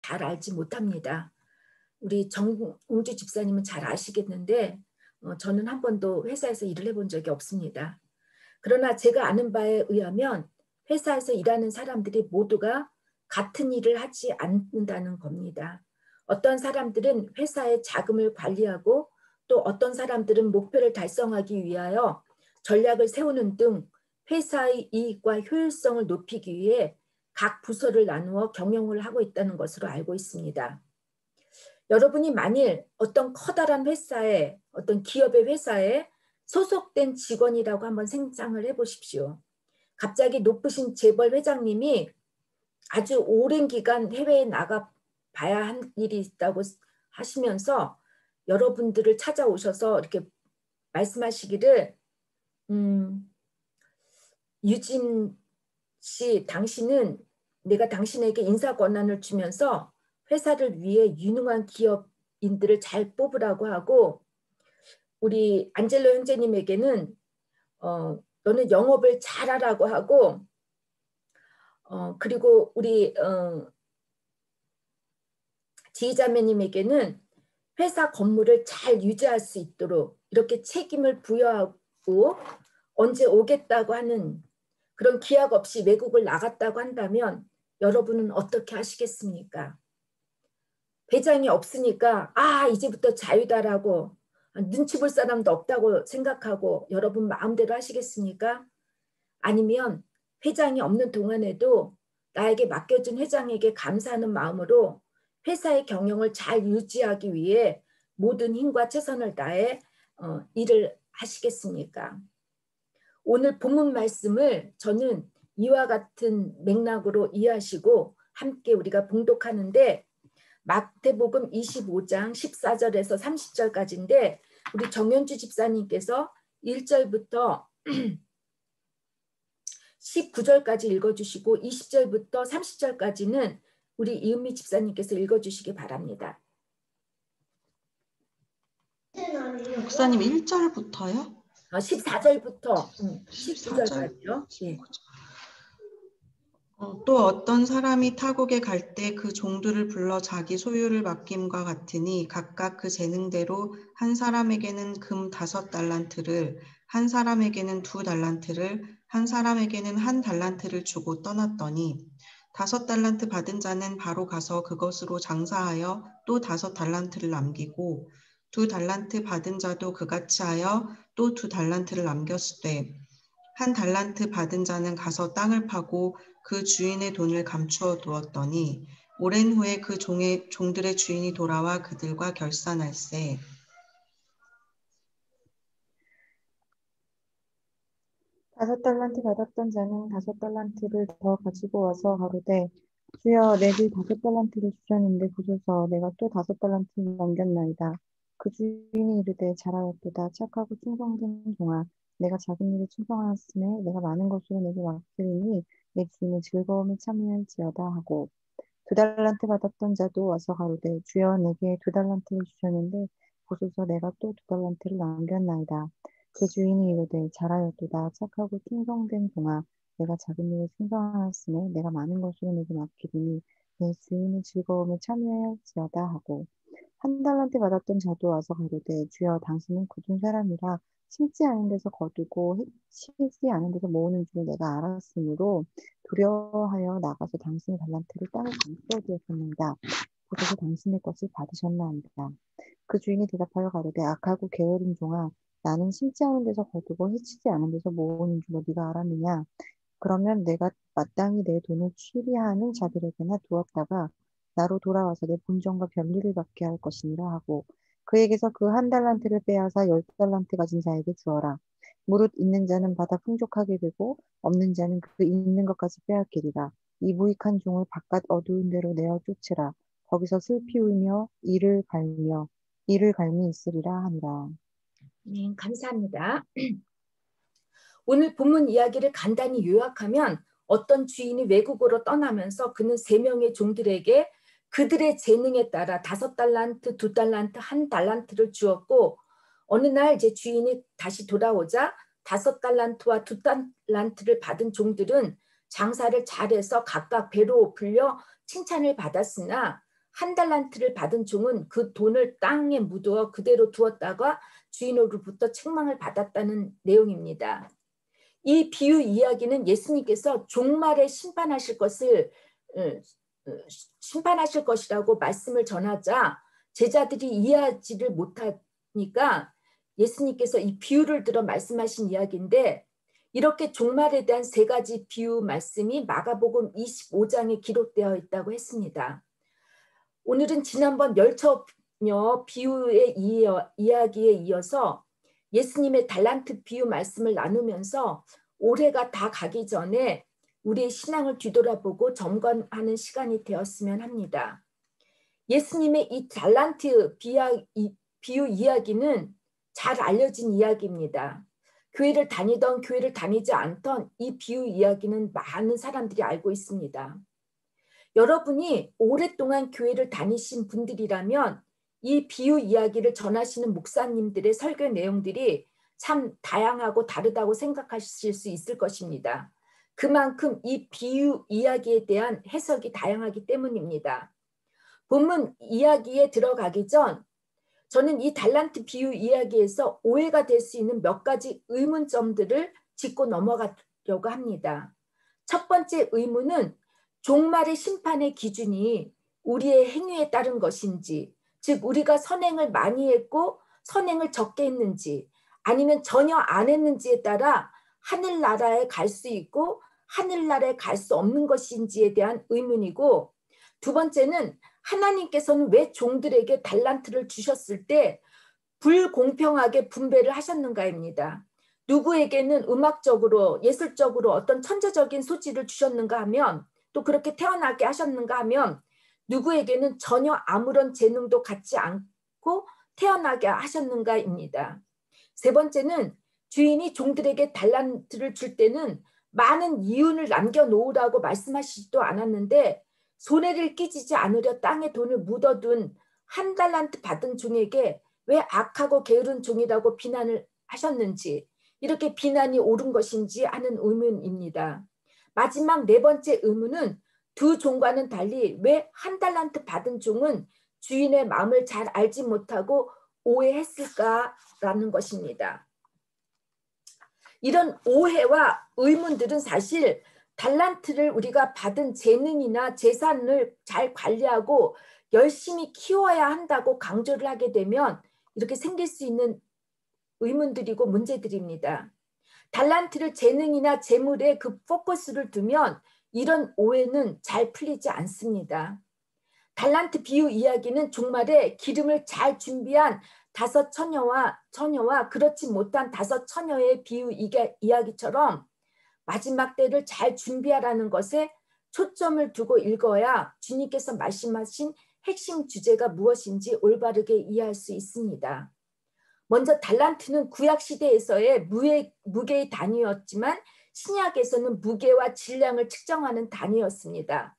잘 알지 못합니다. 우리 정웅주 집사님은 잘 아시겠는데 저는 한 번도 회사에서 일을 해본 적이 없습니다. 그러나 제가 아는 바에 의하면 회사에서 일하는 사람들이 모두가 같은 일을 하지 않는다는 겁니다. 어떤 사람들은 회사의 자금을 관리하고 또 어떤 사람들은 목표를 달성하기 위하여 전략을 세우는 등 회사의 이익과 효율성을 높이기 위해 각 부서를 나누어 경영을 하고 있다는 것으로 알고 있습니다. 여러분이 만일 어떤 커다란 회사에, 어떤 기업의 회사에 소속된 직원이라고 한번 상상을 해보십시오. 갑자기 높으신 재벌 회장님이 아주 오랜 기간 해외에 나가 봐야 할 일이 있다고 하시면서 여러분들을 찾아오셔서 이렇게 말씀하시기를 유진 씨, 당신은 내가 당신에게 인사 권한을 주면서 회사를 위해 유능한 기업인들을 잘 뽑으라고 하고 우리 안젤로 형제님에게는 너는 영업을 잘하라고 하고 그리고 우리 지휘자매님에게는 회사 건물을 잘 유지할 수 있도록 이렇게 책임을 부여하고 언제 오겠다고 하는 그런 기약 없이 외국을 나갔다고 한다면 여러분은 어떻게 하시겠습니까? 회장이 없으니까 이제부터 자유다라고 눈치 볼 사람도 없다고 생각하고 여러분 마음대로 하시겠습니까? 아니면 회장이 없는 동안에도 나에게 맡겨준 회장에게 감사하는 마음으로 회사의 경영을 잘 유지하기 위해 모든 힘과 최선을 다해 일을 하시겠습니까? 오늘 본문 말씀을 저는 이와 같은 맥락으로 이해하시고 함께 우리가 봉독하는데 마태복음 25장 14절에서 30절까지인데 우리 정현주 집사님께서 1절부터 19절까지 읽어주시고 20절부터 30절까지는 우리 이은미 집사님께서 읽어주시기 바랍니다. 목사님 1절부터요? 14절부터 19절까지요. 예. 또 어떤 사람이 타국에 갈 때 그 종들을 불러 자기 소유를 맡김과 같으니 각각 그 재능대로 한 사람에게는 금 5달란트를, 한 사람에게는 2달란트를, 한 사람에게는 1달란트를 주고 떠났더니 5달란트 받은 자는 바로 가서 그것으로 장사하여 또 5달란트를 남기고 2달란트 받은 자도 그같이 하여 또 2달란트를 남겼으되 1달란트 받은 자는 가서 땅을 파고 그 주인의 돈을 감추어 두었더니 오랜 후에 그 종들의 주인이 돌아와 그들과 결산할세. 다섯 달란트 받았던 자는 5달란트를 더 가지고 와서 가로되 주여 내게 5달란트를 주셨는데 보소서 내가 또 5달란트를 남겼나이다. 그 주인이 이르되 잘하였도다. 착하고 충성된 종아 내가 작은 일에 충성하였음에 내가 많은 것으로 내게 맡기리니 내 주인은 즐거움에 참여할지어다 하고 2달란트 받았던 자도 와서 가로되 주여 내게 2달란트를 주셨는데 보소서 내가 또 2달란트를 남겼나이다. 그 주인이 이르되 잘하였도다. 착하고 충성된 종아 내가 작은 일에 충성하였음에 내가 많은 것으로 내게 맡기리니 내 주인의 즐거움에 참여할지어다 하고 1달란트 받았던 자도 와서 가로되 주여 당신은 굳은 사람이라 심지 않은 데서 거두고 치지 않은 데서 모으는 줄 내가 알았으므로 두려워하여 나가서 당신의 달란트를 땅에 감추어 두었습니다. 보소서 당신의 것을 받으셨나이다. 그 주인이 대답하여 가로되 악하고 게으른 종아 나는 심지 않은 데서 거두고 해치지 않은 데서 모으는 줄로 네가 알았느냐. 그러면 내가 마땅히 내 돈을 취리하는 자들에게나 두었다가 나로 돌아와서 내 본전과 별일을 받게 할 것이니라 하고 그에게서 그 1달란트를 빼앗아 10달란트 가진 자에게 주어라. 무릇 있는 자는 받아 풍족하게 되고 없는 자는 그 있는 것까지 빼앗기리라. 이 무익한 종을 바깥 어두운 데로 내어 쫓으라. 거기서 슬피 울며 이를 갈미 있으리라 하니라. 네, 감사합니다. 오늘 본문 이야기를 간단히 요약하면 어떤 주인이 외국으로 떠나면서 그는 3명의 종들에게 그들의 재능에 따라 5달란트, 2달란트, 1달란트를 주었고 어느 날 이제 주인이 다시 돌아오자 5달란트와 2달란트를 받은 종들은 장사를 잘해서 각각 배로 불려 칭찬을 받았으나 한 달란트를 받은 종은 그 돈을 땅에 묻어 그대로 두었다가 주인으로부터 책망을 받았다는 내용입니다. 이 비유 이야기는 예수님께서 종말에 심판하실 것이라고 말씀을 전하자 제자들이 이해하지를 못하니까 예수님께서 이 비유를 들어 말씀하신 이야기인데, 이렇게 종말에 대한 세 가지 비유 말씀이 마가복음 25장에 기록되어 있다고 했습니다. 오늘은 지난번 열처녀 비유의 이야기에 이어서 예수님의 달란트 비유 말씀을 나누면서 올해가 다 가기 전에 우리의 신앙을 뒤돌아보고 점검하는 시간이 되었으면 합니다. 예수님의 이 달란트 비유 이야기는 잘 알려진 이야기입니다. 교회를 다니던 교회를 다니지 않던 이 비유 이야기는 많은 사람들이 알고 있습니다. 여러분이 오랫동안 교회를 다니신 분들이라면 이 비유 이야기를 전하시는 목사님들의 설교 내용들이 참 다양하고 다르다고 생각하실 수 있을 것입니다. 그만큼 이 비유 이야기에 대한 해석이 다양하기 때문입니다. 본문 이야기에 들어가기 전 저는 이 달란트 비유 이야기에서 오해가 될 수 있는 몇 가지 의문점들을 짚고 넘어가려고 합니다. 첫 번째 의문은 종말의 심판의 기준이 우리의 행위에 따른 것인지, 즉 우리가 선행을 많이 했고 선행을 적게 했는지 아니면 전혀 안 했는지에 따라 하늘나라에 갈 수 있고 하늘나라에 갈 수 없는 것인지에 대한 의문이고, 두 번째는 하나님께서는 왜 종들에게 달란트를 주셨을 때 불공평하게 분배를 하셨는가입니다. 누구에게는 음악적으로 예술적으로 어떤 천재적인 소질을 주셨는가 하면, 또 그렇게 태어나게 하셨는가 하면 누구에게는 전혀 아무런 재능도 갖지 않고 태어나게 하셨는가입니다. 세 번째는 주인이 종들에게 달란트를 줄 때는 많은 이윤을 남겨놓으라고 말씀하시지도 않았는데 손해를 끼치지 않으려 땅에 돈을 묻어둔 한 달란트 받은 종에게 왜 악하고 게으른 종이라고 비난을 하셨는지, 이렇게 비난이 옳은 것인지 하는 의문입니다. 마지막 네 번째 의문은 두 종과는 달리 왜 한 달란트 받은 종은 주인의 마음을 잘 알지 못하고 오해했을까라는 것입니다. 이런 오해와 의문들은 사실 달란트를 우리가 받은 재능이나 재산을 잘 관리하고 열심히 키워야 한다고 강조를 하게 되면 이렇게 생길 수 있는 의문들이고 문제들입니다. 달란트를 재능이나 재물에 그 포커스를 두면 이런 오해는 잘 풀리지 않습니다. 달란트 비유 이야기는 종말에 기름을 잘 준비한 5처녀와 그렇지 못한 5처녀의 비유 이야기처럼 마지막 때를 잘 준비하라는 것에 초점을 두고 읽어야 주님께서 말씀하신 핵심 주제가 무엇인지 올바르게 이해할 수 있습니다. 먼저 달란트는 구약시대에서의 무게의 단위였지만 신약에서는 무게와 질량을 측정하는 단위였습니다.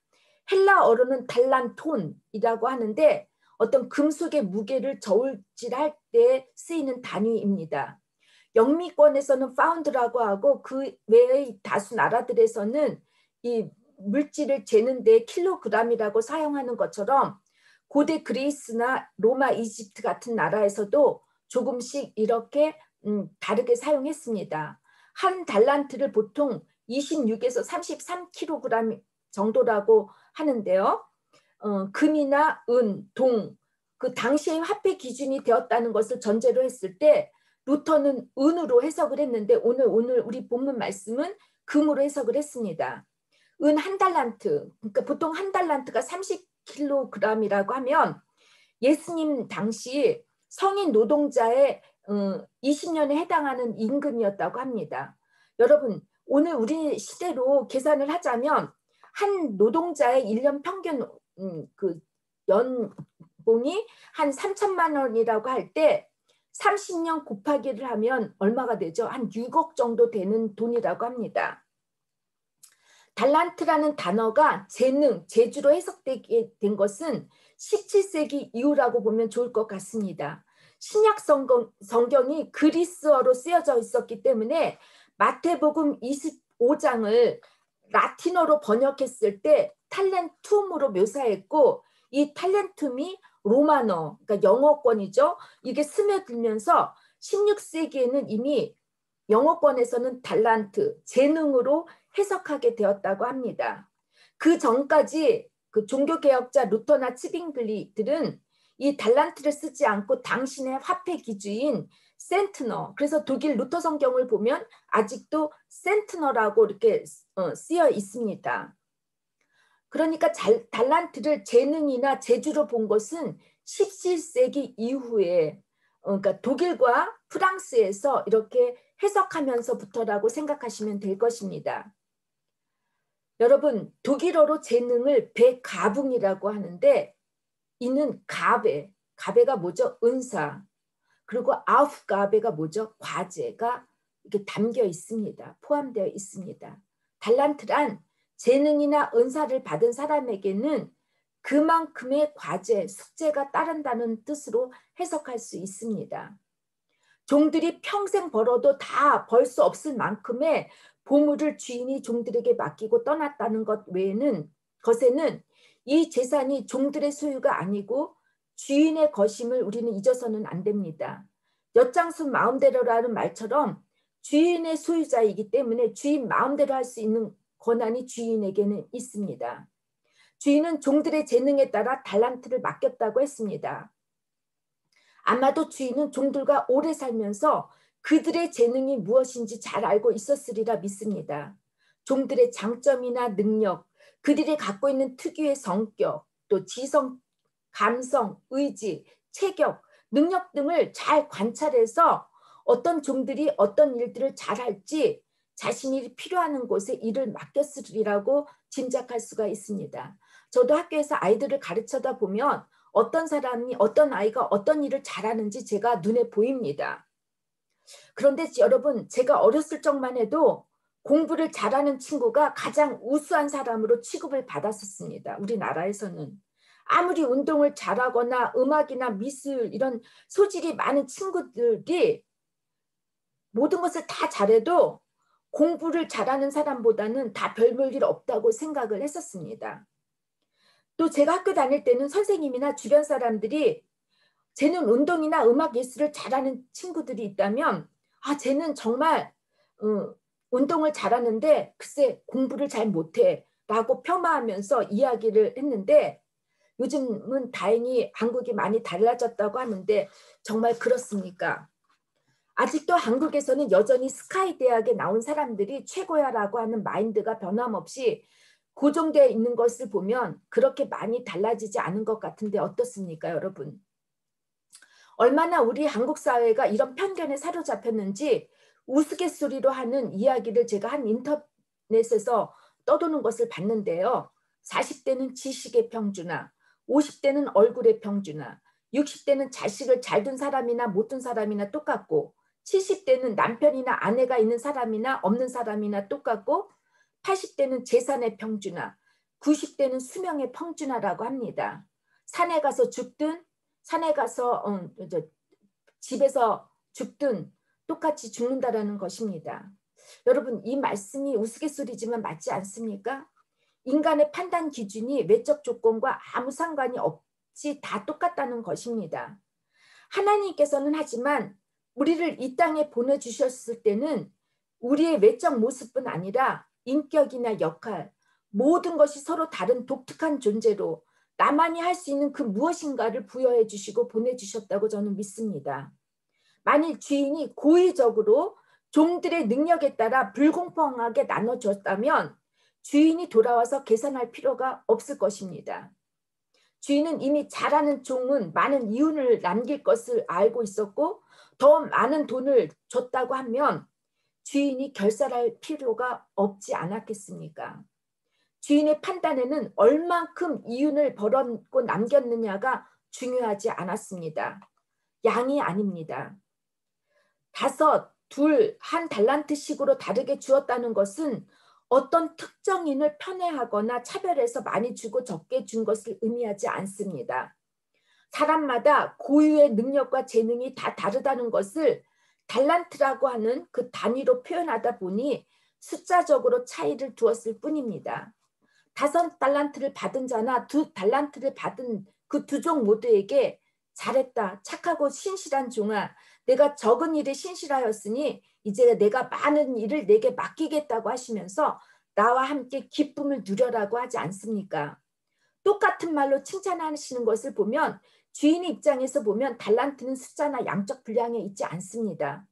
헬라어로는 달란톤이라고 하는데 어떤 금속의 무게를 저울질할 때 쓰이는 단위입니다. 영미권에서는 파운드라고 하고 그 외의 다수 나라들에서는 이 물질을 재는 데 킬로그램이라고 사용하는 것처럼 고대 그리스나 로마, 이집트 같은 나라에서도 조금씩 이렇게 다르게 사용했습니다. 한 달란트를 보통 26에서 33kg 정도라고 하는데요. 금이나 은, 동, 그 당시의 화폐 기준이 되었다는 것을 전제로 했을 때 루터는 은으로 해석을 했는데 오늘 우리 본문 말씀은 금으로 해석을 했습니다. 은 한 달란트, 그러니까 보통 한 달란트가 30kg이라고 하면 예수님 당시 성인 노동자의 20년에 해당하는 임금이었다고 합니다. 여러분, 오늘 우리 시대로 계산을 하자면 한 노동자의 1년 평균 그 연봉이 한 3천만 원이라고 할 때 30년 곱하기를 하면 얼마가 되죠? 한 6억 정도 되는 돈이라고 합니다. 달란트라는 단어가 재능, 재주로 해석되게 된 것은 17세기 이후라고 보면 좋을 것 같습니다. 신약 성경이 그리스어로 쓰여져 있었기 때문에 마태복음 25장을 라틴어로 번역했을 때 탈렌툼으로 묘사했고 이 탈렌툼이 로마너, 그러니까 영어권이죠. 이게 스며들면서 16세기에는 이미 영어권에서는 달란트, 재능으로 해석하게 되었다고 합니다. 그 전까지 그 종교개혁자 루터나 츠빙글리들은 이 달란트를 쓰지 않고 당신의 화폐 기주인 센트너, 그래서 독일 루터 성경을 보면 아직도 센트너라고 이렇게 쓰여 있습니다. 그러니까 달란트를 재능이나 재주로 본 것은 17세기 이후에 그러니까 독일과 프랑스에서 이렇게 해석하면서부터라고 생각하시면 될 것입니다. 여러분, 독일어로 재능을 베가붕이라고 하는데 이는 가베가 뭐죠? 은사. 그리고 아우프가베가 뭐죠? 과제가 이렇게 담겨 있습니다. 포함되어 있습니다. 달란트란 재능이나 은사를 받은 사람에게는 그만큼의 과제, 숙제가 따른다는 뜻으로 해석할 수 있습니다. 종들이 평생 벌어도 다 벌 수 없을 만큼의 보물을 주인이 종들에게 맡기고 떠났다는 것 외에는 것에는 이 재산이 종들의 소유가 아니고 주인의 것임을 우리는 잊어서는 안 됩니다. 엿장수 마음대로라는 말처럼 주인의 소유자이기 때문에 주인 마음대로 할 수 있는 권한이 주인에게는 있습니다. 주인은 종들의 재능에 따라 달란트를 맡겼다고 했습니다. 아마도 주인은 종들과 오래 살면서 그들의 재능이 무엇인지 잘 알고 있었으리라 믿습니다. 종들의 장점이나 능력, 그들이 갖고 있는 특유의 성격, 또 지성, 감성, 의지, 체격, 능력 등을 잘 관찰해서 어떤 종들이 어떤 일들을 잘할지 자신이 필요한 곳에 일을 맡겼으리라고 짐작할 수가 있습니다. 저도 학교에서 아이들을 가르쳐다 보면 어떤 아이가 어떤 일을 잘하는지 제가 눈에 보입니다. 그런데 여러분, 제가 어렸을 적만 해도 공부를 잘하는 친구가 가장 우수한 사람으로 취급을 받았었습니다. 우리나라에서는. 아무리 운동을 잘하거나 음악이나 미술 이런 소질이 많은 친구들이 모든 것을 다 잘해도 공부를 잘하는 사람보다는 다 별 볼 일 없다고 생각을 했었습니다. 또 제가 학교 다닐 때는 선생님이나 주변 사람들이 쟤는 운동이나 음악 예술을 잘하는 친구들이 있다면 쟤는 정말 운동을 잘하는데 글쎄 공부를 잘 못해 라고 폄하하면서 이야기를 했는데 요즘은 다행히 한국이 많이 달라졌다고 하는데 정말 그렇습니까? 아직도 한국에서는 여전히 스카이 대학에 나온 사람들이 최고야라고 하는 마인드가 변함없이 고정되어 있는 것을 보면 그렇게 많이 달라지지 않은 것 같은데 어떻습니까, 여러분? 얼마나 우리 한국 사회가 이런 편견에 사로잡혔는지 우스갯소리로 하는 이야기를 제가 한 인터넷에서 떠도는 것을 봤는데요. 40대는 지식의 평준화, 50대는 얼굴의 평준화, 60대는 자식을 잘 둔 사람이나 못 둔 사람이나 똑같고 70대는 남편이나 아내가 있는 사람이나 없는 사람이나 똑같고 80대는 재산의 평준화, 90대는 수명의 평준화라고 합니다. 산에 가서 죽든 산에 가서 집에서 죽든 똑같이 죽는다라는 것입니다. 여러분, 이 말씀이 우스갯소리지만 맞지 않습니까? 인간의 판단 기준이 외적 조건과 아무 상관이 없이 다 똑같다는 것입니다. 하나님께서는 하지만 우리를 이 땅에 보내주셨을 때는 우리의 외적 모습뿐 아니라 인격이나 역할, 모든 것이 서로 다른 독특한 존재로 나만이 할 수 있는 그 무엇인가를 부여해 주시고 보내주셨다고 저는 믿습니다. 만일 주인이 고의적으로 종들의 능력에 따라 불공평하게 나눠줬다면 주인이 돌아와서 계산할 필요가 없을 것입니다. 주인은 이미 잘하는 종은 많은 이윤을 남길 것을 알고 있었고 더 많은 돈을 줬다고 하면 주인이 결산할 필요가 없지 않았겠습니까? 주인의 판단에는 얼만큼 이윤을 벌었고 남겼느냐가 중요하지 않았습니다. 양이 아닙니다. 5, 2, 1 달란트씩으로 다르게 주었다는 것은 어떤 특정인을 편애하거나 차별해서 많이 주고 적게 준 것을 의미하지 않습니다. 사람마다 고유의 능력과 재능이 다 다르다는 것을 달란트라고 하는 그 단위로 표현하다 보니 숫자적으로 차이를 두었을 뿐입니다. 5달란트를 받은 자나 2달란트를 받은 그 두 종 모두에게 잘했다. 착하고 신실한 종아. 내가 적은 일에 신실하였으니 이제 내가 많은 일을 내게 맡기겠다고 하시면서 나와 함께 기쁨을 누려라고 하지 않습니까? 똑같은 말로 칭찬하시는 것을 보면 주인의 입장에서 보면 달란트는 숫자나 양적 분량에 있지 않습니다.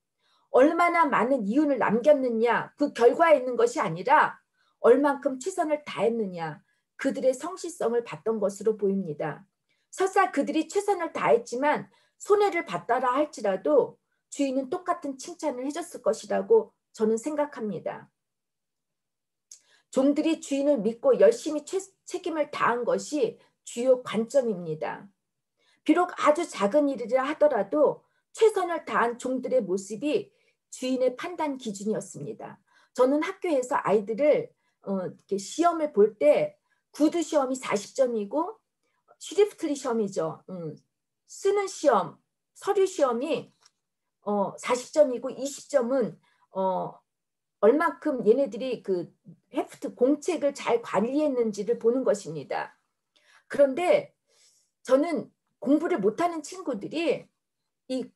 얼마나 많은 이윤을 남겼느냐 그 결과에 있는 것이 아니라 얼만큼 최선을 다했느냐 그들의 성실성을 봤던 것으로 보입니다. 설사 그들이 최선을 다했지만 손해를 봤다라 할지라도 주인은 똑같은 칭찬을 해줬을 것이라고 저는 생각합니다. 종들이 주인을 믿고 열심히 책임을 다한 것이 주요 관점입니다. 비록 아주 작은 일이라 하더라도 최선을 다한 종들의 모습이 주인의 판단 기준이었습니다. 저는 학교에서 아이들을 이렇게 시험을 볼 때 구두 시험이 40점이고 슈리프트리 시험이죠. 쓰는 시험, 서류 시험이 40점이고 20점은 얼만큼 얘네들이 그 헤프트 공책을 잘 관리했는지를 보는 것입니다. 그런데 저는 공부를 못하는 친구들이 이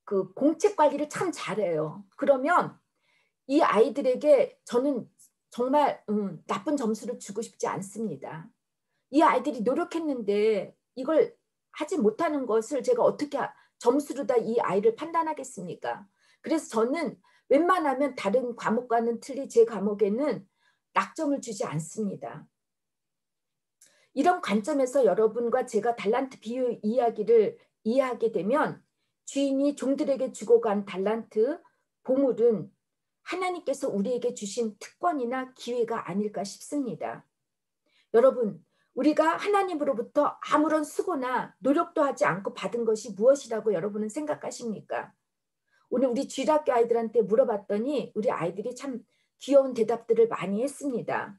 그 공책 관리를 참 잘해요. 그러면 이 아이들에게 저는 정말 나쁜 점수를 주고 싶지 않습니다. 이 아이들이 노력했는데 이걸 하지 못하는 것을 제가 어떻게 점수로 다 이 아이를 판단하겠습니까? 그래서 저는 웬만하면 다른 과목과는 틀리 제 과목에는 낙점을 주지 않습니다. 이런 관점에서 여러분과 제가 달란트 비유 이야기를 이해하게 되면 주인이 종들에게 주고 간 달란트 보물은 하나님께서 우리에게 주신 특권이나 기회가 아닐까 싶습니다. 여러분, 우리가 하나님으로부터 아무런 수고나 노력도 하지 않고 받은 것이 무엇이라고 여러분은 생각하십니까? 오늘 우리 주일학교 아이들한테 물어봤더니 우리 아이들이 참 귀여운 대답들을 많이 했습니다.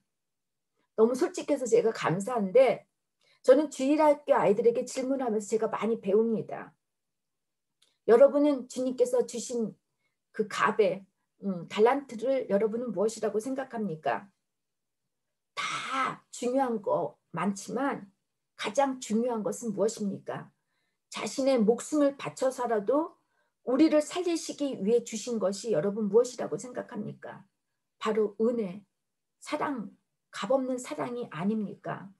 너무 솔직해서 제가 감사한데 저는 주일학교 아이들에게 질문하면서 제가 많이 배웁니다. 여러분은 주님께서 주신 그 갑의 달란트를 여러분은 무엇이라고 생각합니까? 다 중요한 거 많지만 가장 중요한 것은 무엇입니까? 자신의 목숨을 바쳐서라도 우리를 살리시기 위해 주신 것이 여러분 무엇이라고 생각합니까? 바로 은혜, 사랑, 값없는 사랑이 아닙니까?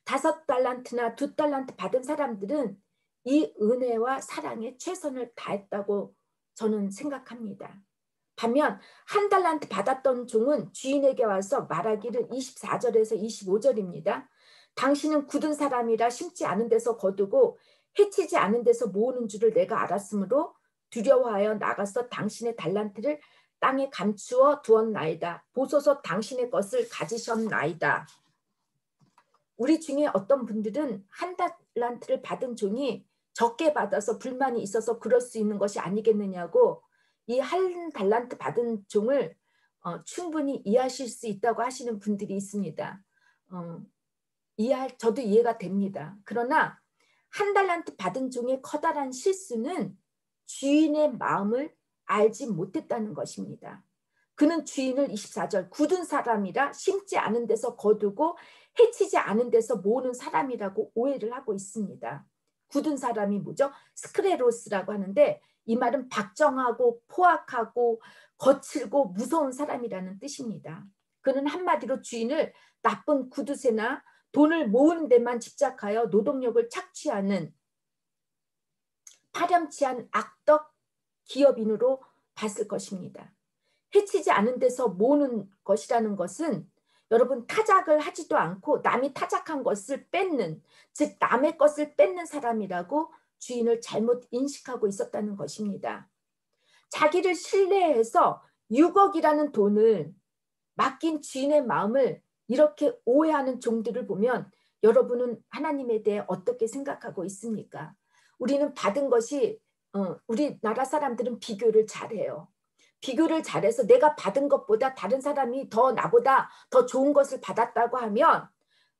5달란트나 2달란트 받은 사람들은 이 은혜와 사랑에 최선을 다했다고 저는 생각합니다. 반면 1달란트 받았던 종은 주인에게 와서 말하기를 24절에서 25절입니다. 당신은 굳은 사람이라 심지 않은 데서 거두고 해치지 않은 데서 모으는 줄을 내가 알았으므로 두려워하여 나가서 당신의 달란트를 땅에 감추어 두었나이다. 보소서 당신의 것을 가지셨나이다. 우리 중에 어떤 분들은 1달란트를 받은 종이 적게 받아서 불만이 있어서 그럴 수 있는 것이 아니겠느냐고 이 1달란트 받은 종을 충분히 이해하실 수 있다고 하시는 분들이 있습니다. 저도 이해가 됩니다. 그러나 1달란트 받은 종의 커다란 실수는 주인의 마음을 알지 못했다는 것입니다. 그는 주인을 24절 굳은 사람이라 심지 않은 데서 거두고 해치지 않은 데서 모으는 사람이라고 오해를 하고 있습니다. 굳은 사람이 뭐죠? 스크레로스라고 하는데 이 말은 박정하고 포악하고 거칠고 무서운 사람이라는 뜻입니다. 그는 한마디로 주인을 나쁜 구두쇠나 돈을 모으는 데만 집착하여 노동력을 착취하는 파렴치한 악덕 기업인으로 봤을 것입니다. 해치지 않은 데서 모으는 것이라는 것은 여러분 타작을 하지도 않고 남이 타작한 것을 뺏는 즉 남의 것을 뺏는 사람이라고 주인을 잘못 인식하고 있었다는 것입니다. 자기를 신뢰해서 6억이라는 돈을 맡긴 주인의 마음을 이렇게 오해하는 종들을 보면 여러분은 하나님에 대해 어떻게 생각하고 있습니까? 우리는 받은 것이 우리나라 사람들은 비교를 잘해요. 비교를 잘해서 내가 받은 것보다 다른 사람이 더 나보다 더 좋은 것을 받았다고 하면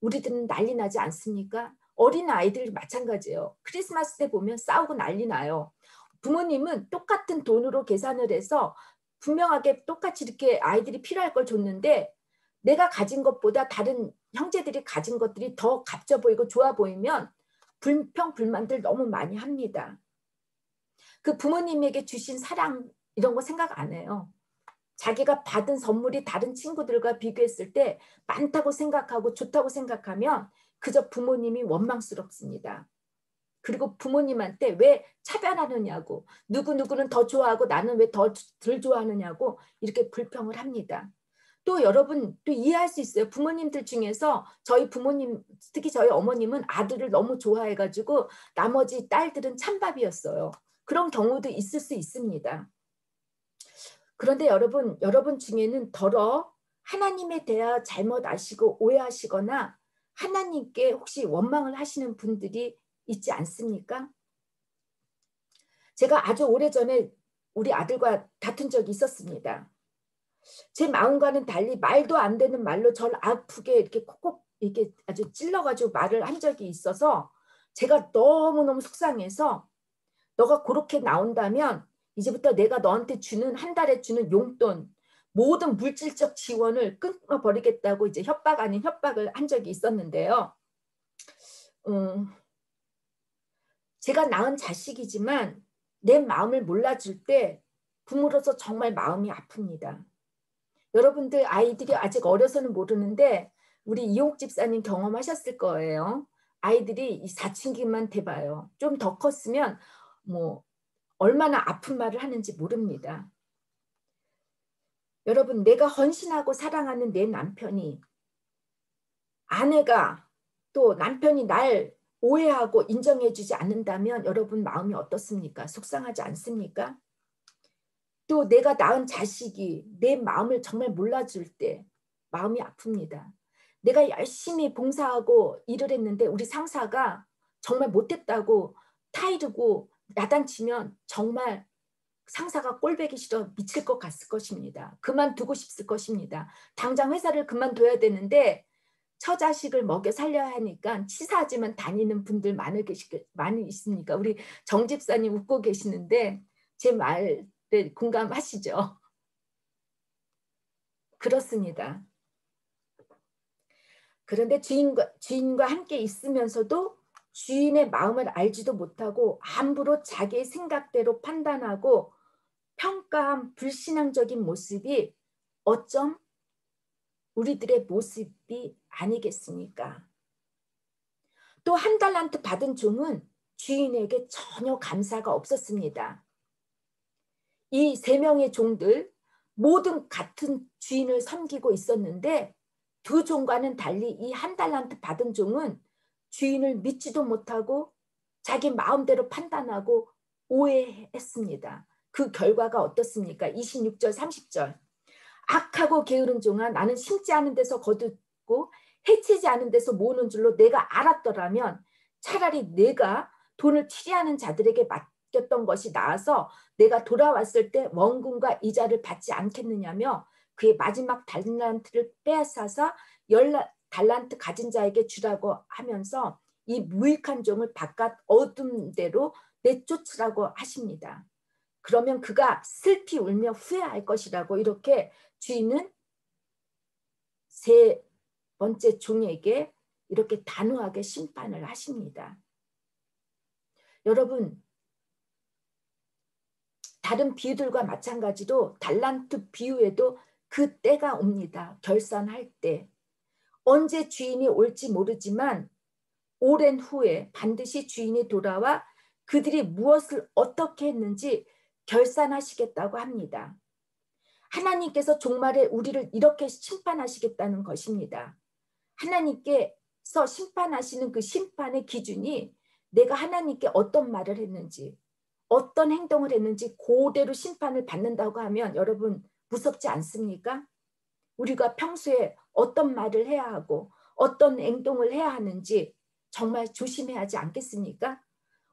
우리들은 난리 나지 않습니까? 어린 아이들 마찬가지예요. 크리스마스 때 보면 싸우고 난리 나요. 부모님은 똑같은 돈으로 계산을 해서 분명하게 똑같이 이렇게 아이들이 필요할 걸 줬는데 내가 가진 것보다 다른 형제들이 가진 것들이 더 값져 보이고 좋아 보이면 불평 불만들 너무 많이 합니다. 그 부모님에게 주신 사랑 이런 거 생각 안 해요. 자기가 받은 선물이 다른 친구들과 비교했을 때 많다고 생각하고 좋다고 생각하면 그저 부모님이 원망스럽습니다. 그리고 부모님한테 왜 차별하느냐고, 누구누구는 더 좋아하고 나는 왜 더 덜 좋아하느냐고 이렇게 불평을 합니다. 또 여러분 또 이해할 수 있어요. 부모님들 중에서 저희 부모님, 특히 저희 어머님은 아들을 너무 좋아해가지고 나머지 딸들은 찬밥이었어요. 그런 경우도 있을 수 있습니다. 그런데 여러분 중에는 더러 하나님에 대하여 잘못 아시고 오해하시거나 하나님께 혹시 원망을 하시는 분들이 있지 않습니까? 제가 아주 오래전에 우리 아들과 다툰 적이 있었습니다. 제 마음과는 달리 말도 안 되는 말로 저를 아프게 이렇게 콕콕 이렇게 아주 찔러가지고 말을 한 적이 있어서 제가 너무너무 속상해서 너가 그렇게 나온다면 이제부터 내가 너한테 주는 한 달에 주는 용돈 모든 물질적 지원을 끊어버리겠다고 이제 협박 아닌 협박을 한 적이 있었는데요. 제가 낳은 자식이지만 내 마음을 몰라줄 때 부모로서 정말 마음이 아픕니다. 여러분들 아이들이 아직 어려서는 모르는데 우리 이용 집사님 경험하셨을 거예요. 아이들이 이 사춘기만 돼봐요. 좀 더 컸으면 뭐 얼마나 아픈 말을 하는지 모릅니다. 여러분 내가 헌신하고 사랑하는 내 남편이 아내가 또 남편이 날 오해하고 인정해주지 않는다면 여러분 마음이 어떻습니까? 속상하지 않습니까? 또 내가 낳은 자식이 내 마음을 정말 몰라줄 때 마음이 아픕니다. 내가 열심히 봉사하고 일을 했는데 우리 상사가 정말 못했다고 타이르고 야단치면 정말 상사가 꼴보기 싫어 미칠 것 같을 것입니다. 그만두고 싶을 것입니다. 당장 회사를 그만둬야 되는데 처자식을 먹여 살려야 하니까 치사하지만 다니는 분들 많이 있으니까 우리 정 집사님 웃고 계시는데 제 말에 공감하시죠? 그렇습니다. 그런데 주인과 함께 있으면서도 주인의 마음을 알지도 못하고 함부로 자기의 생각대로 판단하고 평가한 불신앙적인 모습이 어쩜 우리들의 모습이 아니겠습니까? 또 한 달란트 받은 종은 주인에게 전혀 감사가 없었습니다. 이 3명의 종들 모든 같은 주인을 섬기고 있었는데 두 종과는 달리 이 한 달란트 받은 종은 주인을 믿지도 못하고 자기 마음대로 판단하고 오해했습니다. 그 결과가 어떻습니까? 26절 30절 악하고 게으른 종아 나는 심지 않은 데서 거두고 해치지 않은 데서 모으는 줄로 내가 알았더라면 차라리 내가 돈을 치리하는 자들에게 맡겼던 것이 나아서 내가 돌아왔을 때 원금과 이자를 받지 않겠느냐며 그의 마지막 달란트를 빼앗아서 10달란트 가진 자에게 주라고 하면서 이 무익한 종을 바깥 어둠 대로 내쫓으라고 하십니다. 그러면 그가 슬피 울며 후회할 것이라고 이렇게 주인은 3번째 종에게 이렇게 단호하게 심판을 하십니다. 여러분 다른 비유들과 마찬가지로 달란트 비유에도 그 때가 옵니다. 결산할 때. 언제 주인이 올지 모르지만 오랜 후에 반드시 주인이 돌아와 그들이 무엇을 어떻게 했는지 결산하시겠다고 합니다. 하나님께서 종말에 우리를 이렇게 심판하시겠다는 것입니다. 하나님께서 심판하시는 그 심판의 기준이 내가 하나님께 어떤 말을 했는지 어떤 행동을 했는지 그대로 심판을 받는다고 하면 여러분 무섭지 않습니까? 우리가 평소에 어떤 말을 해야 하고 어떤 행동을 해야 하는지 정말 조심해야 하지 않겠습니까?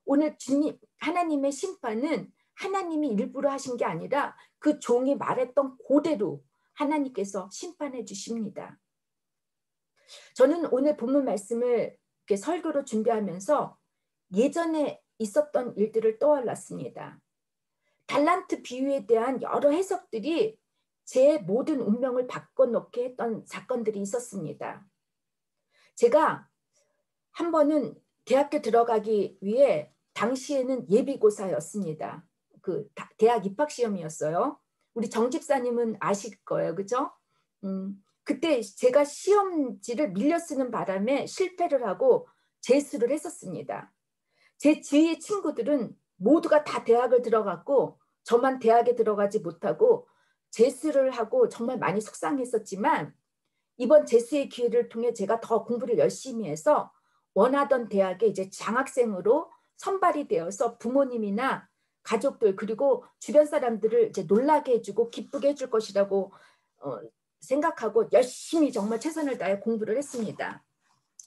오늘 주님 하나님의 심판은 하나님이 일부러 하신 게 아니라 그 종이 말했던 그대로 하나님께서 심판해 주십니다. 저는 오늘 본문 말씀을 이렇게 설교로 준비하면서 예전에 있었던 일들을 떠올랐습니다. 달란트 비유에 대한 여러 해석들이 제 모든 운명을 바꿔놓게 했던 사건들이 있었습니다. 제가 한 번은 대학교 들어가기 위해 당시에는 예비고사였습니다. 그 대학 입학 시험이었어요. 우리 정 집사님은 아실 거예요, 그죠? 그때 제가 시험지를 밀려 쓰는 바람에 실패를 하고 재수를 했었습니다. 제 주위의 친구들은 모두가 다 대학을 들어갔고 저만 대학에 들어가지 못하고 재수를 하고 정말 많이 속상했었지만, 이번 재수의 기회를 통해 제가 더 공부를 열심히 해서 원하던 대학에 이제 장학생으로 선발이 되어서 부모님이나 가족들 그리고 주변 사람들을 이제 놀라게 해주고 기쁘게 해줄 것이라고 생각하고 열심히 정말 최선을 다해 공부를 했습니다.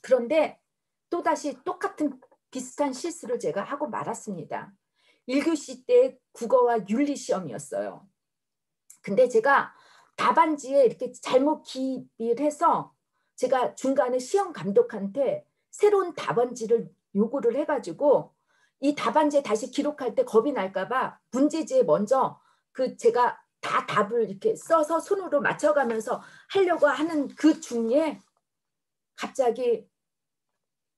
그런데 또다시 똑같은 비슷한 실수를 제가 하고 말았습니다. 1교시 때 국어와 윤리 시험이었어요. 근데 제가 답안지에 이렇게 잘못 기입을 해서 제가 중간에 시험 감독한테 새로운 답안지를 요구를 해가지고 이 답안지에 다시 기록할 때 겁이 날까봐 문제지에 먼저 그 제가 다 답을 이렇게 써서 손으로 맞춰가면서 하려고 하는 그 중에 갑자기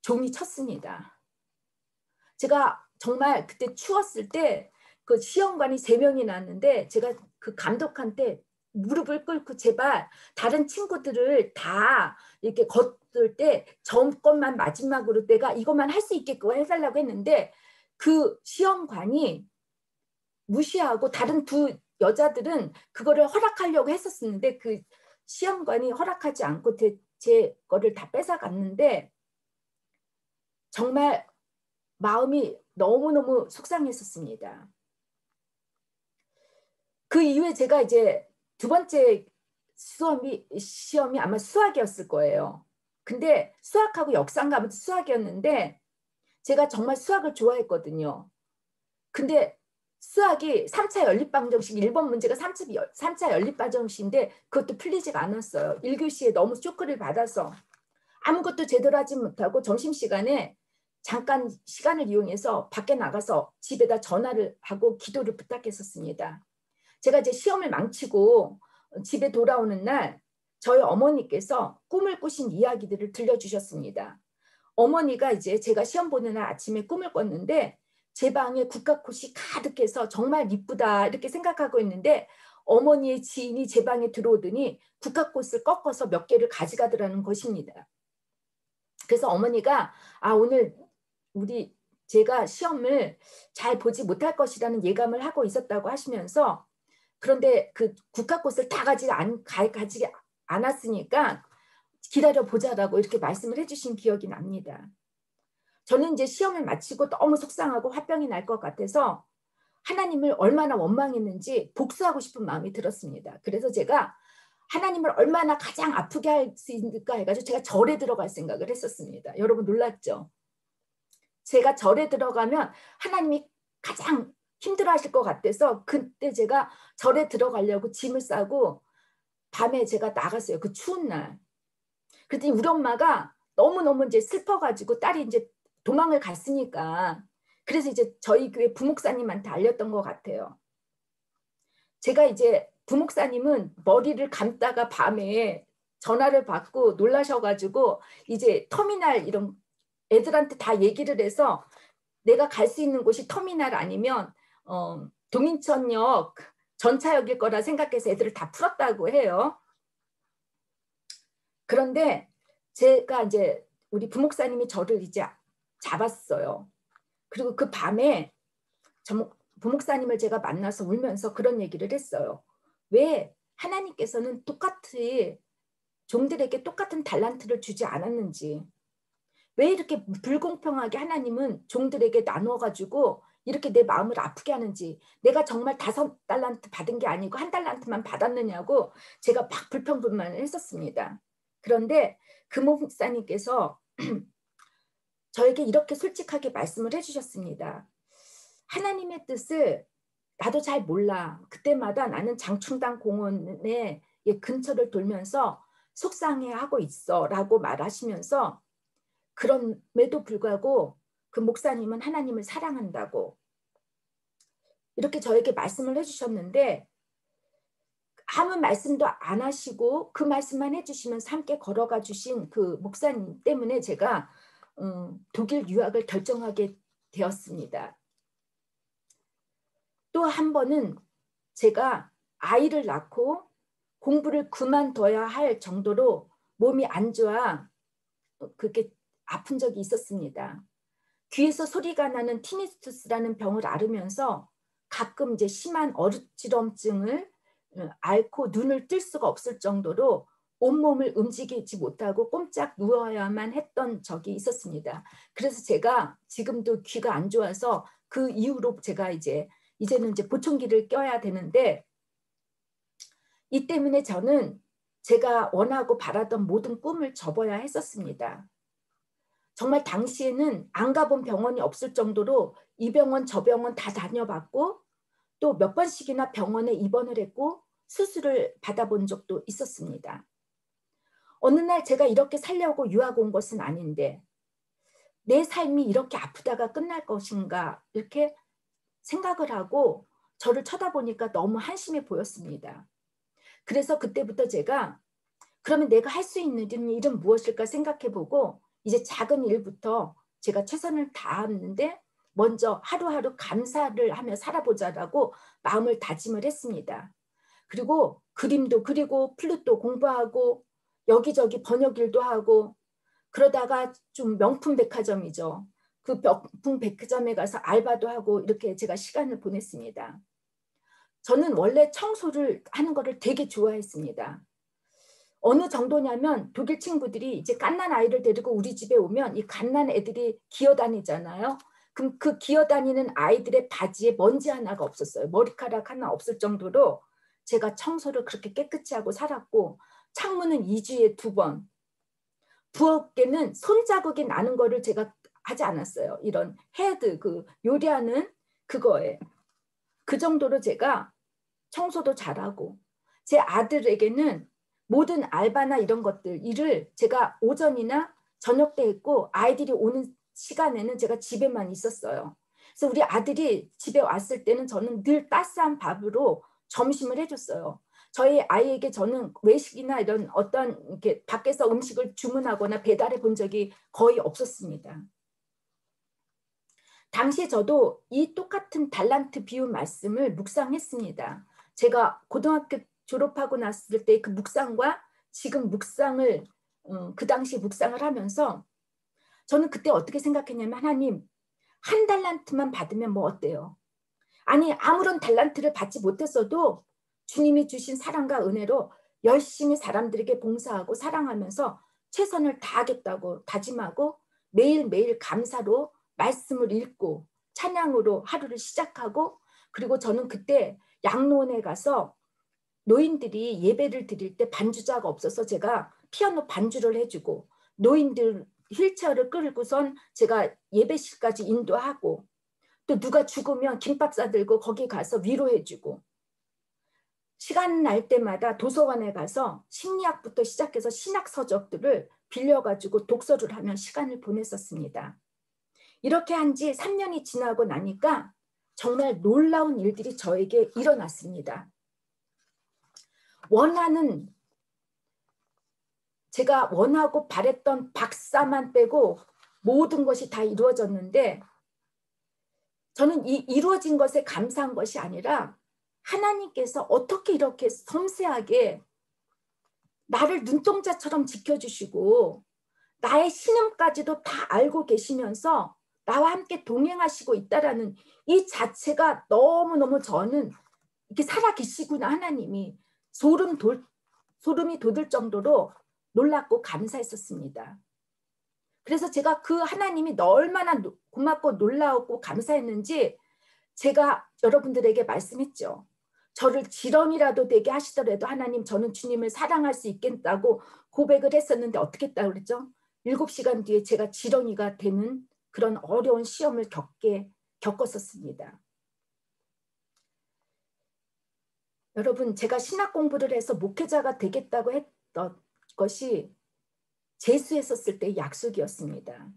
종이 쳤습니다. 제가 정말 그때 추웠을 때 그 시험관이 3명이 났는데 제가 그 감독한테 무릎을 꿇고 제발 다른 친구들을 다 이렇게 걷을 때 점것만 마지막으로 내가 이것만 할 수 있게끔 해달라고 했는데 그 시험관이 무시하고 다른 2 여자들은 그거를 허락하려고 했었는데 그 시험관이 허락하지 않고 제 거를 다 뺏어갔는데 정말 마음이 너무너무 속상했었습니다. 그 이후에 제가 이제 2번째 시험이 아마 수학이었을 거예요. 근데 수학하고 역사인가 아무튼 수학이었는데 제가 정말 수학을 좋아했거든요. 근데 수학이 3차 연립방정식 1번 문제가 3차 연립방정식인데 그것도 풀리지가 않았어요. 1교시에 너무 쇼크를 받아서 아무것도 제대로 하지 못하고 점심시간에 잠깐 시간을 이용해서 밖에 나가서 집에다 전화를 하고 기도를 부탁했었습니다. 제가 이제 시험을 망치고 집에 돌아오는 날 저희 어머니께서 꿈을 꾸신 이야기들을 들려주셨습니다. 어머니가 이제 제가 시험 보는 날 아침에 꿈을 꿨는데 제 방에 국화꽃이 가득해서 정말 이쁘다 이렇게 생각하고 있는데 어머니의 지인이 제 방에 들어오더니 국화꽃을 꺾어서 몇 개를 가져가더라는 것입니다. 그래서 어머니가 오늘 제가 시험을 잘 보지 못할 것이라는 예감을 하고 있었다고 하시면서 그런데 그 국화꽃을 다 가지지 않았으니까 기다려보자라고 이렇게 말씀을 해주신 기억이 납니다. 저는 이제 시험을 마치고 너무 속상하고 화병이 날 것 같아서 하나님을 얼마나 원망했는지 복수하고 싶은 마음이 들었습니다. 그래서 제가 하나님을 얼마나 가장 아프게 할 수 있을까 해가지고 제가 절에 들어갈 생각을 했었습니다. 여러분 놀랐죠? 제가 절에 들어가면 하나님이 가장 힘들어하실 것 같아서 그때 제가 절에 들어가려고 짐을 싸고 밤에 제가 나갔어요. 그 추운 날. 그랬더니 우리 엄마가 너무너무 이제 슬퍼가지고 딸이 이제 도망을 갔으니까 그래서 이제 저희 교회 부목사님한테 알렸던 것 같아요. 제가 이제 부목사님은 머리를 감다가 밤에 전화를 받고 놀라셔가지고 이제 터미널 이런 애들한테 다 얘기를 해서 내가 갈 수 있는 곳이 터미널 아니면 동인천역 전차역일 거라 생각해서 애들을 다 풀었다고 해요. 그런데 제가 이제 우리 부목사님이 저를 이제 잡았어요. 그리고 그 밤에 부목사님을 제가 만나서 울면서 그런 얘기를 했어요. 왜 하나님께서는 똑같이 종들에게 똑같은 달란트를 주지 않았는지, 왜 이렇게 불공평하게 하나님은 종들에게 나눠가지고 이렇게 내 마음을 아프게 하는지, 내가 정말 5달란트 받은 게 아니고 1달란트만 받았느냐고 제가 막 불평불만을 했었습니다. 그런데 그 목사님께서 저에게 이렇게 솔직하게 말씀을 해주셨습니다. 하나님의 뜻을 나도 잘 몰라. 그때마다 나는 장충당 공원의 근처를 돌면서 속상해하고 있어 라고 말하시면서 그럼에도 불구하고 그 목사님은 하나님을 사랑한다고 이렇게 저에게 말씀을 해주셨는데 아무 말씀도 안 하시고 그 말씀만 해주시면서 함께 걸어가 주신 그 목사님 때문에 제가 독일 유학을 결정하게 되었습니다. 또 한 번은 제가 아이를 낳고 공부를 그만둬야 할 정도로 몸이 안 좋아 그렇게 아픈 적이 있었습니다. 귀에서 소리가 나는 티니투스라는 병을 앓으면서 가끔 이제 심한 어지럼증을 앓고 눈을 뜰 수가 없을 정도로 온몸을 움직이지 못하고 꼼짝 누워야만 했던 적이 있었습니다. 그래서 제가 지금도 귀가 안 좋아서 그 이후로 제가 이제는 이제 보청기를 껴야 되는데, 이 때문에 저는 제가 원하고 바라던 모든 꿈을 접어야 했었습니다. 정말 당시에는 안 가본 병원이 없을 정도로 이 병원 저 병원 다 다녀봤고 또 몇 번씩이나 병원에 입원을 했고 수술을 받아본 적도 있었습니다. 어느 날 제가 이렇게 살려고 유학 온 것은 아닌데 내 삶이 이렇게 아프다가 끝날 것인가 이렇게 생각을 하고 저를 쳐다보니까 너무 한심해 보였습니다. 그래서 그때부터 제가 그러면 내가 할 수 있는 일은 무엇일까 생각해보고 이제 작은 일부터 제가 최선을 다하는데 먼저 하루하루 감사를 하며 살아보자라고 마음을 다짐을 했습니다. 그리고 그림도 그리고 플룻도 공부하고 여기저기 번역 일도 하고 그러다가 좀 명품 백화점이죠. 그 명품 백화점에 가서 알바도 하고 이렇게 제가 시간을 보냈습니다. 저는 원래 청소를 하는 거를 되게 좋아했습니다. 어느 정도냐면 독일 친구들이 이제 갓난 아이를 데리고 우리 집에 오면 이 갓난 애들이 기어다니잖아요. 그럼 그 기어다니는 아이들의 바지에 먼지 하나가 없었어요. 머리카락 하나 없을 정도로 제가 청소를 그렇게 깨끗이 하고 살았고 창문은 2주에 2번, 부엌에는 손자국이 나는 거를 제가 하지 않았어요. 이런 헤드 그 요리하는 그거에 그 정도로 제가 청소도 잘하고 제 아들에게는 모든 알바나 이런 것들 일을 제가 오전이나 저녁 때 했고 아이들이 오는 시간에는 제가 집에만 있었어요. 그래서 우리 아들이 집에 왔을 때는 저는 늘 따스한 밥으로 점심을 해줬어요. 저희 아이에게 저는 외식이나 이런 어떤 이렇게 밖에서 음식을 주문하거나 배달해 본 적이 거의 없었습니다. 당시 저도 이 똑같은 달란트 비유 말씀을 묵상했습니다. 제가 고등학교 졸업하고 났을 때 그 묵상과 지금 묵상을 그 당시 묵상을 하면서 저는 그때 어떻게 생각했냐면 하나님 한 달란트만 받으면 뭐 어때요? 아니 아무런 달란트를 받지 못했어도 주님이 주신 사랑과 은혜로 열심히 사람들에게 봉사하고 사랑하면서 최선을 다하겠다고 다짐하고 매일매일 감사로 말씀을 읽고 찬양으로 하루를 시작하고 그리고 저는 그때 양로원에 가서 노인들이 예배를 드릴 때 반주자가 없어서 제가 피아노 반주를 해주고 노인들 휠체어를 끌고선 제가 예배실까지 인도하고 또 누가 죽으면 김밥 싸들고 거기 가서 위로해주고 시간 날 때마다 도서관에 가서 심리학부터 시작해서 신학 서적들을 빌려가지고 독서를 하며 시간을 보냈었습니다. 이렇게 한 지 3년이 지나고 나니까 정말 놀라운 일들이 저에게 일어났습니다. 제가 원하고 바랬던 박사만 빼고 모든 것이 다 이루어졌는데 저는 이 이루어진 것에 감사한 것이 아니라 하나님께서 어떻게 이렇게 섬세하게 나를 눈동자처럼 지켜주시고 나의 신음까지도 다 알고 계시면서 나와 함께 동행하시고 있다라는 이 자체가 너무너무 저는 이렇게 살아계시구나 하나님이 소름이 돋을 정도로 놀랍고 감사했었습니다. 그래서 제가 그 하나님이 얼마나 고맙고 놀라웠고 감사했는지 제가 여러분들에게 말씀했죠. 저를 지렁이라도 되게 하시더라도 하나님 저는 주님을 사랑할 수 있겠다고 고백을 했었는데 어떻게 했다고 그랬죠? 7시간 뒤에 제가 지렁이가 되는 그런 어려운 시험을 겪었었습니다. 여러분 제가 신학 공부를 해서 목회자가 되겠다고 했던 것이 재수했었을 때의 약속이었습니다.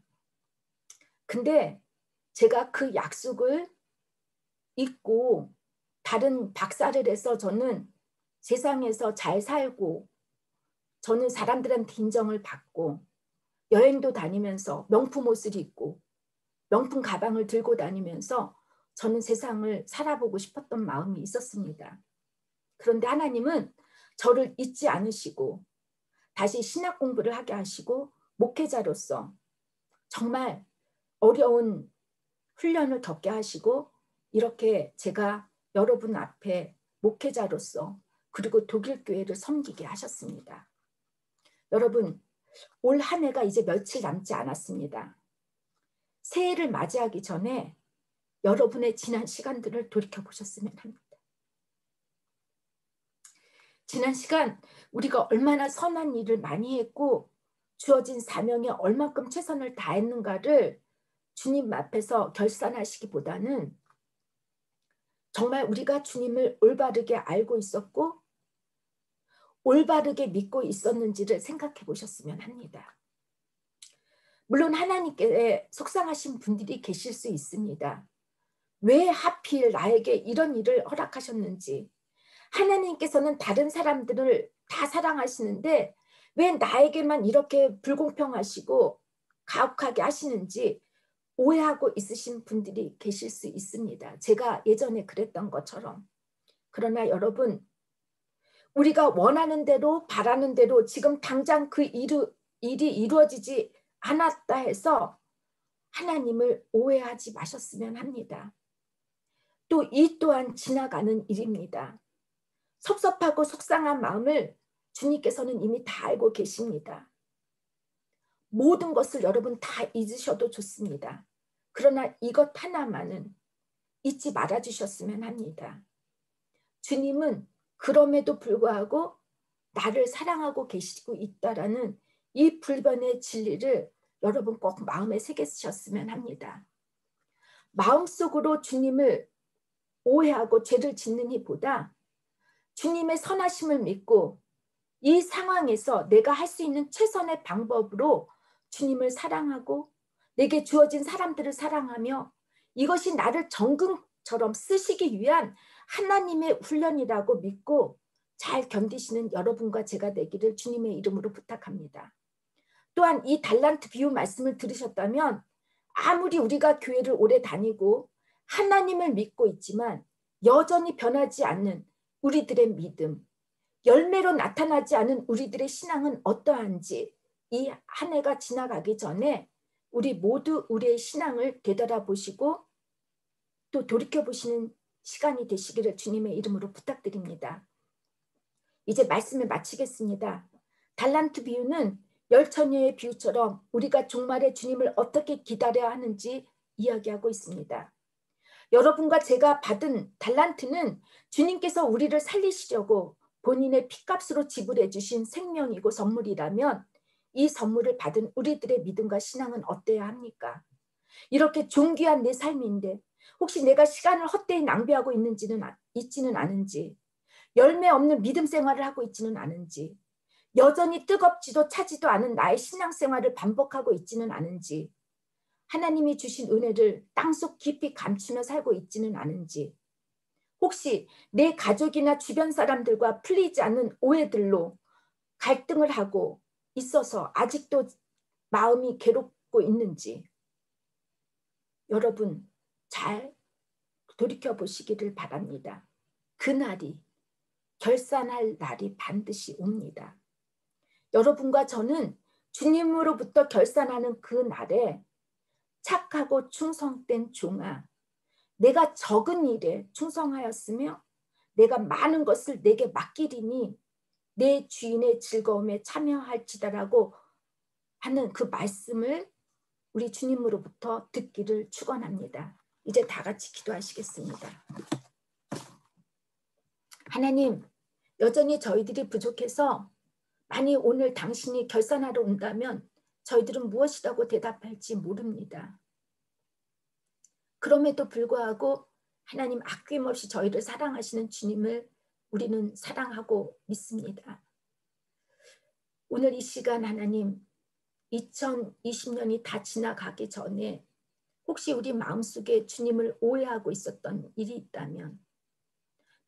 근데 제가 그 약속을 잊고 다른 박사를 해서 저는 세상에서 잘 살고 저는 사람들한테 인정을 받고 여행도 다니면서 명품 옷을 입고 명품 가방을 들고 다니면서 저는 세상을 살아보고 싶었던 마음이 있었습니다. 그런데 하나님은 저를 잊지 않으시고 다시 신학 공부를 하게 하시고 목회자로서 정말 어려운 훈련을 겪게 하시고 이렇게 제가 여러분 앞에 목회자로서 그리고 독일 교회를 섬기게 하셨습니다. 여러분, 올 한 해가 이제 며칠 남지 않았습니다. 새해를 맞이하기 전에 여러분의 지난 시간들을 돌이켜보셨으면 합니다. 지난 시간 우리가 얼마나 선한 일을 많이 했고 주어진 사명에 얼만큼 최선을 다했는가를 주님 앞에서 결산하시기보다는 정말 우리가 주님을 올바르게 알고 있었고 올바르게 믿고 있었는지를 생각해 보셨으면 합니다. 물론 하나님께 속상하신 분들이 계실 수 있습니다. 왜 하필 나에게 이런 일을 허락하셨는지, 하나님께서는 다른 사람들을 다 사랑하시는데 왜 나에게만 이렇게 불공평하시고 가혹하게 하시는지 오해하고 있으신 분들이 계실 수 있습니다. 제가 예전에 그랬던 것처럼. 그러나 여러분, 우리가 원하는 대로 바라는 대로 지금 당장 그 일이 이루어지지 않았다 해서 하나님을 오해하지 마셨으면 합니다. 또 이 또한 지나가는 일입니다. 섭섭하고 속상한 마음을 주님께서는 이미 다 알고 계십니다. 모든 것을 여러분 다 잊으셔도 좋습니다. 그러나 이것 하나만은 잊지 말아주셨으면 합니다. 주님은 그럼에도 불구하고 나를 사랑하고 계시고 있다라는 이 불변의 진리를 여러분 꼭 마음에 새기셨으면 합니다. 마음속으로 주님을 오해하고 죄를 짓는 이보다 주님의 선하심을 믿고 이 상황에서 내가 할 수 있는 최선의 방법으로 주님을 사랑하고 내게 주어진 사람들을 사랑하며 이것이 나를 정금처럼 쓰시기 위한 하나님의 훈련이라고 믿고 잘 견디시는 여러분과 제가 되기를 주님의 이름으로 부탁합니다. 또한 이 달란트 비유 말씀을 들으셨다면 아무리 우리가 교회를 오래 다니고 하나님을 믿고 있지만 여전히 변하지 않는 우리들의 믿음, 열매로 나타나지 않은 우리들의 신앙은 어떠한지 이 한 해가 지나가기 전에 우리 모두 우리의 신앙을 되돌아보시고 또 돌이켜보시는 시간이 되시기를 주님의 이름으로 부탁드립니다. 이제 말씀을 마치겠습니다. 달란트 비유는 열처녀의 비유처럼 우리가 종말에 주님을 어떻게 기다려야 하는지 이야기하고 있습니다. 여러분과 제가 받은 달란트는 주님께서 우리를 살리시려고 본인의 피값으로 지불해 주신 생명이고 선물이라면 이 선물을 받은 우리들의 믿음과 신앙은 어때야 합니까? 이렇게 존귀한 내 삶인데 혹시 내가 시간을 헛되이 낭비하고 있지는 않은지, 열매 없는 믿음 생활을 하고 있지는 않은지, 여전히 뜨겁지도 차지도 않은 나의 신앙생활을 반복하고 있지는 않은지, 하나님이 주신 은혜를 땅속 깊이 감추며 살고 있지는 않은지, 혹시 내 가족이나 주변 사람들과 풀리지 않는 오해들로 갈등을 하고 있어서 아직도 마음이 괴롭고 있는지 여러분 잘 돌이켜보시기를 바랍니다. 그날이 결산할 날이 반드시 옵니다. 여러분과 저는 주님으로부터 결산하는 그 날에 착하고 충성된 종아, 내가 적은 일에 충성하였으며 내가 많은 것을 내게 맡기리니 내 주인의 즐거움에 참여할지다라고 하는 그 말씀을 우리 주님으로부터 듣기를 축원합니다. 이제 다 같이 기도하시겠습니다. 하나님, 여전히 저희들이 부족해서 만약 오늘 당신이 결산하러 온다면 저희들은 무엇이라고 대답할지 모릅니다. 그럼에도 불구하고 하나님 아낌없이 저희를 사랑하시는 주님을 우리는 사랑하고 믿습니다. 오늘 이 시간 하나님 2020년이 다 지나가기 전에 혹시 우리 마음속에 주님을 오해하고 있었던 일이 있다면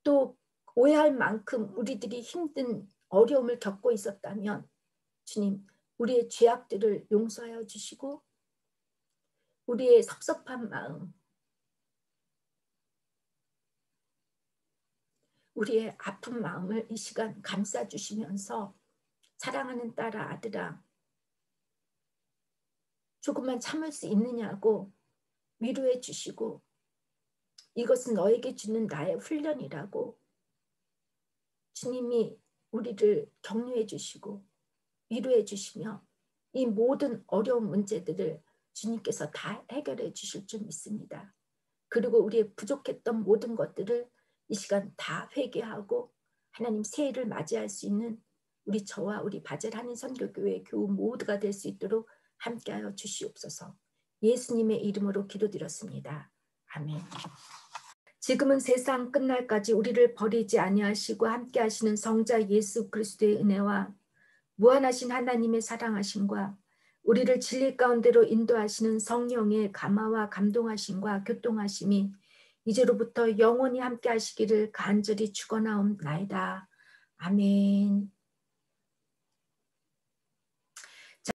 또 오해할 만큼 우리들이 힘든 어려움을 겪고 있었다면 주님, 우리의 죄악들을 용서하여 주시고 우리의 섭섭한 마음, 우리의 아픈 마음을 이 시간 감싸주시면서 사랑하는 딸아, 아들아, 조금만 참을 수 있느냐고 위로해 주시고 이것은 너에게 주는 나의 훈련이라고 주님이 우리를 격려해 주시고 위로해 주시며 이 모든 어려운 문제들을 주님께서 다 해결해 주실 줄 믿습니다. 그리고 우리의 부족했던 모든 것들을 이 시간 다 회개하고 하나님 새해를 맞이할 수 있는 우리 저와 우리 바젤 한인 선교교회 교우 모두가 될 수 있도록 함께하여 주시옵소서. 예수님의 이름으로 기도드렸습니다. 아멘. 지금은 세상 끝날까지 우리를 버리지 아니하시고 함께하시는 성자 예수 그리스도의 은혜와 무한하신 하나님의 사랑하심과 우리를 진리 가운데로 인도하시는 성령의 감화와 감동하심과 교통하심이 이제로부터 영원히 함께하시기를 간절히 축원하옵나이다. 아멘.